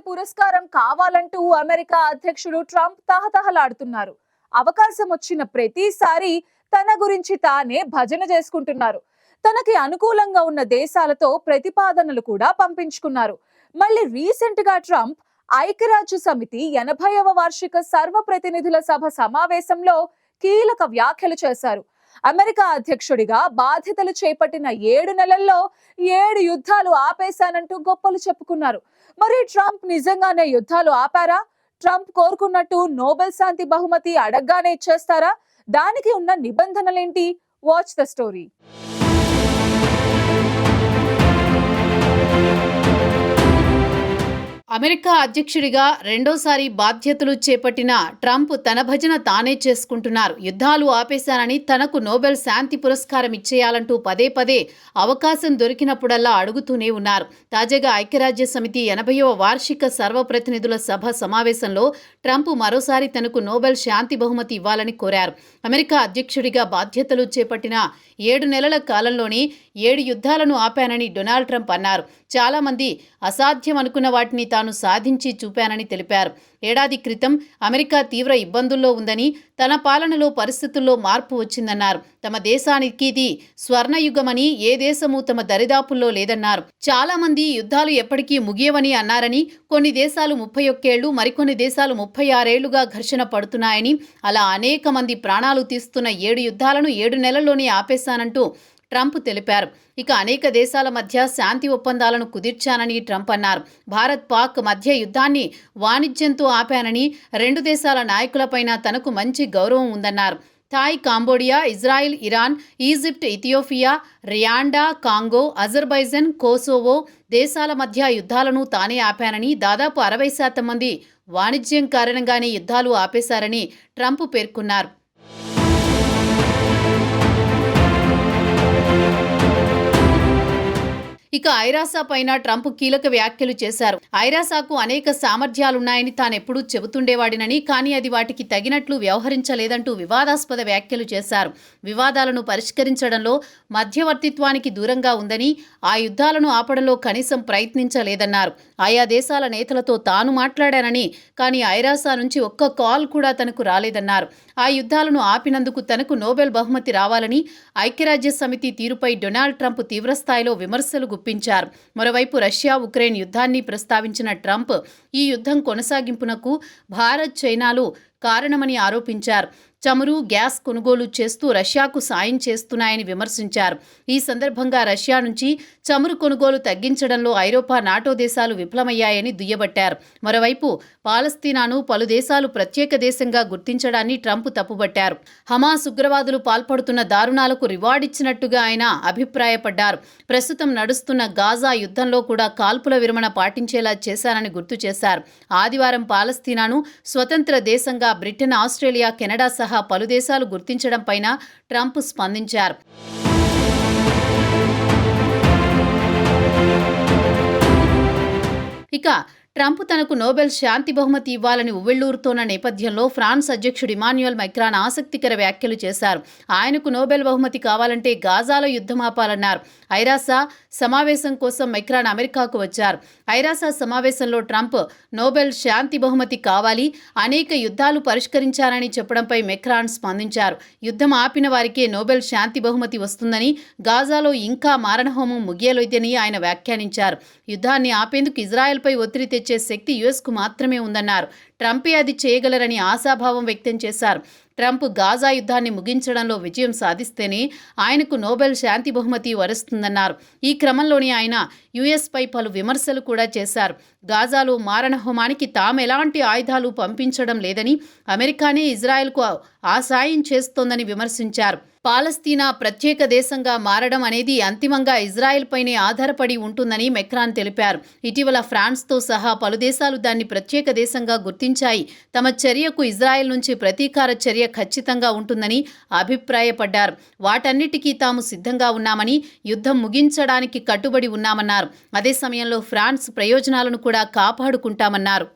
పురస్కారం కావాలంటూ అమెరికా అధ్యక్షుడు ట్రంప్ తహతహలాడుతున్నారు. అవకాశం వచ్చిన ప్రతిసారి తన గురించి తానే భజన చేసుకుంటున్నారు. తనకి అనుకూలంగా ఉన్న దేశాలతో ప్రతిపాదనలు కూడా పంపించుకున్నారు. మళ్ళీ రీసెంట్ గా ట్రంప్ ఐక్యరాజ్య సమితి 80వ వార్షిక సర్వప్రతినిధుల సభ సమావేశంలో కీలక వ్యాఖ్యలు చేశారు. అమెరికా అధ్యక్షుడిగా బాధ్యతలు చేపట్టిన 7 నెలల్లో 7 యుద్ధాలు ఆపేశానంటూ గొప్పలు చెప్పుకున్నారు. మరి ట్రంప్ నిజంగానే యుద్ధాలు ఆపారా? ట్రంప్ కోరుకున్నట్టు నోబెల్ శాంతి బహుమతి అడగ్గానే ఇచ్చేస్తారా? దానికి ఉన్న నిబంధనలేంటి? Watch the story. అమెరికా అధ్యక్షుడిగా రెండోసారి బాధ్యతలు చేపట్టిన ట్రంప్ తన భజన తానే చేసుకుంటున్నారు. యుద్ధాలు ఆపేశానని తనకు నోబెల్ శాంతి పురస్కారం ఇచ్చేయాలంటూ పదే పదే అవకాశం దొరికినప్పుడల్లా అడుగుతూనే ఉన్నారు. తాజాగా ఐక్యరాజ్య సమితి 80వ వార్షిక సర్వప్రతినిధుల సభ సమావేశంలో ట్రంప్ మరోసారి తనకు నోబెల్ శాంతి బహుమతి ఇవ్వాలని కోరారు. అమెరికా అధ్యక్షుడిగా బాధ్యతలు చేపట్టిన 7 నెలల కాలంలోనే 7 యుద్ధాలను ఆపానని డొనాల్డ్ ట్రంప్ అన్నారు. చాలా మంది అసాధ్యం అనుకున్న వాటిని తాను సాధించి చూపానని తెలిపారు. ఏడాది క్రితం అమెరికా తీవ్ర ఇబ్బందుల్లో ఉందని, తన పాలనలో పరిస్థితుల్లో మార్పు వచ్చిందన్నారు. తమ దేశానికి ఇది స్వర్ణయుగమని, ఏ దేశము తమ దరిదాపుల్లో లేదన్నారు. చాలా మంది యుద్ధాలు ఎప్పటికీ ముగియవని అన్నారని, కొన్ని దేశాలు 31 ఏళ్లు, మరికొన్ని దేశాలు 36 ఏళ్లుగా ఘర్షణ పడుతున్నాయని, అలా అనేక మంది ప్రాణాలు తీస్తున్న 7 యుద్ధాలను 7 నెలల్లోనే ఆపేశానంటూ ట్రంప్ తెలిపారు. ఇక అనేక దేశాల మధ్య శాంతి ఒప్పందాలను కుదిర్చానని ట్రంప్ అన్నారు. భారత్ పాక్ మధ్య యుద్ధాన్ని వాణిజ్యంతో ఆపానని, 2 దేశాల నాయకులపైన తనకు మంచి గౌరవం ఉందన్నారు. Thai, Cambodia, Israel, Iran, Egypt, Ethiopia, Rwanda, Congo, Azerbaijan, Kosovo దేశాల మధ్య యుద్ధాలను తానే ఆపానని, దాదాపు 60% మంది వాణిజ్యం కారణంగానే యుద్ధాలు ఆపేశారని ట్రంప్ పేర్కొన్నారు. ఇక ఐరాసా పైన ట్రంప్ కీలక వ్యాఖ్యలు చేశారు. ఐరాసాకు అనేక సామర్థ్యాలున్నాయని తానెప్పుడూ చెబుతుండేవాడినని, కానీ అది వాటికి తగినట్లు వ్యవహరించలేదంటూ వివాదాస్పద వ్యాఖ్యలు చేశారు. వివాదాలను పరిష్కరించడంలో మధ్యవర్తిత్వానికి దూరంగా ఉందని, ఆ యుద్ధాలను ఆపడంలో కనీసం ప్రయత్నించలేదన్నారు. ఆయా దేశాల నేతలతో తాను మాట్లాడానని, కానీ ఐరాసా నుంచి ఒక్క కాల్ కూడా తనకు రాలేదన్నారు. ఆ యుద్ధాలను ఆపినందుకు తనకు నోబెల్ బహుమతి రావాలని ఐక్యరాజ్య సమితి తీరుపై డొనాల్డ్ ట్రంప్ తీవ్రస్థాయిలో విమర్శలు గుప్పించారు. మరోవైపు రష్యా ఉక్రెయిన్ యుద్ధాన్ని ప్రస్తావించిన ట్రంప్ ఈ యుద్ధం కొనసాగింపునకు భారత్, చైనాలు కారణమని ఆరోపించారు. చమురు, గ్యాస్ కొనుగోలు చేస్తూ రష్యాకు సాయం చేస్తున్నాయని విమర్శించారు. ఈ సందర్భంగా రష్యా నుంచి చమురు కొనుగోలు తగ్గించడంలో ఐరోపా, నాటో దేశాలు విఫలమయ్యాయని దుయ్యబట్టారు. మరోవైపు పాలస్తీనాను పలు దేశాలు ప్రత్యేక దేశంగా గుర్తించడాన్ని ట్రంప్ తప్పుబట్టారు. హమాస్ ఉగ్రవాదులు పాల్పడుతున్న దారుణాలకు రివార్డిచ్చినట్టుగా ఆయన అభిప్రాయపడ్డారు. ప్రస్తుతం నడుస్తున్న గాజా యుద్ధంలో కూడా కాల్పుల విరమణ పాటించేలా చేశారని గుర్తు చేశారు. ఆదివారం పాలస్తీనాను స్వతంత్ర దేశంగా బ్రిటన్, ఆస్ట్రేలియా, కెనడా సహా పలు దేశాలు గుర్తించడం పైన ట్రంప్ స్పందించారు. ఇక ట్రంప్ తనకు నోబెల్ శాంతి బహుమతి ఇవ్వాలని ఉవ్విళ్లూరుతోన్న నేపథ్యంలో ఫ్రాన్స్ అధ్యక్షుడు ఇమాన్యుయల్ మైక్రాన్ ఆసక్తికర వ్యాఖ్యలు చేశారు. ఆయనకు నోబెల్ బహుమతి కావాలంటే గాజాలో యుద్ధం ఆపాలన్నారు. ఐరాసా సమావేశం కోసం మైక్రాన్ అమెరికాకు వచ్చారు. ఐరాసా సమావేశంలో ట్రంప్ నోబెల్ శాంతి బహుమతి కావాలి, అనేక యుద్ధాలు పరిష్కరించారని చెప్పడంపై మైక్రాన్ స్పందించారు. యుద్ధం ఆపిన వారికే నోబెల్ శాంతి బహుమతి వస్తుందని, గాజాలో ఇంకా మారణహోమం ముగియలేదని ఆయన వ్యాఖ్యానించారు. యుద్ధాన్ని ఆపేందుకు ఇజ్రాయెల్పై ఒత్తిడి తెచ్చే శక్తి యుఎస్కు మాత్రమే ఉందన్నారు. ట్రంపే అది చేయగలరని ఆశాభావం వ్యక్తం చేశారు. ట్రంప్ గాజా యుద్ధాన్ని ముగించడంలో విజయం సాధిస్తేనే ఆయనకు నోబెల్ శాంతి బహుమతి వరుస్తుందన్నారు. ఈ క్రమంలోనే ఆయన యుఎస్పై పలు విమర్శలు కూడా చేశారు. గాజాలో మారణహోమానికి తాము ఎలాంటి ఆయుధాలు పంపించడం లేదని, అమెరికానే ఇజ్రాయెల్కు ఆ సాయం చేస్తోందని విమర్శించారు. పాలస్తీనా ప్రత్యేక దేశంగా మారడం అనేది అంతిమంగా ఇజ్రాయెల్ పైనే ఆధారపడి ఉంటుందని మెక్రాన్ తెలిపారు. ఇటీవల ఫ్రాన్స్తో సహా పలు దేశాలు దాన్ని ప్రత్యేక దేశంగా గుర్తించాయి. తమ చర్యకు ఇజ్రాయెల్ నుంచి ప్రతీకార చర్య ఖచ్చితంగా ఉంటుందని అభిప్రాయపడ్డారు. వాటన్నిటికీ తాము సిద్ధంగా ఉన్నామని, యుద్ధం ముగించడానికి కట్టుబడి ఉన్నామన్నారు. అదే సమయంలో ఫ్రాన్స్ ప్రయోజనాలను కూడా కాపాడుకుంటామన్నారు.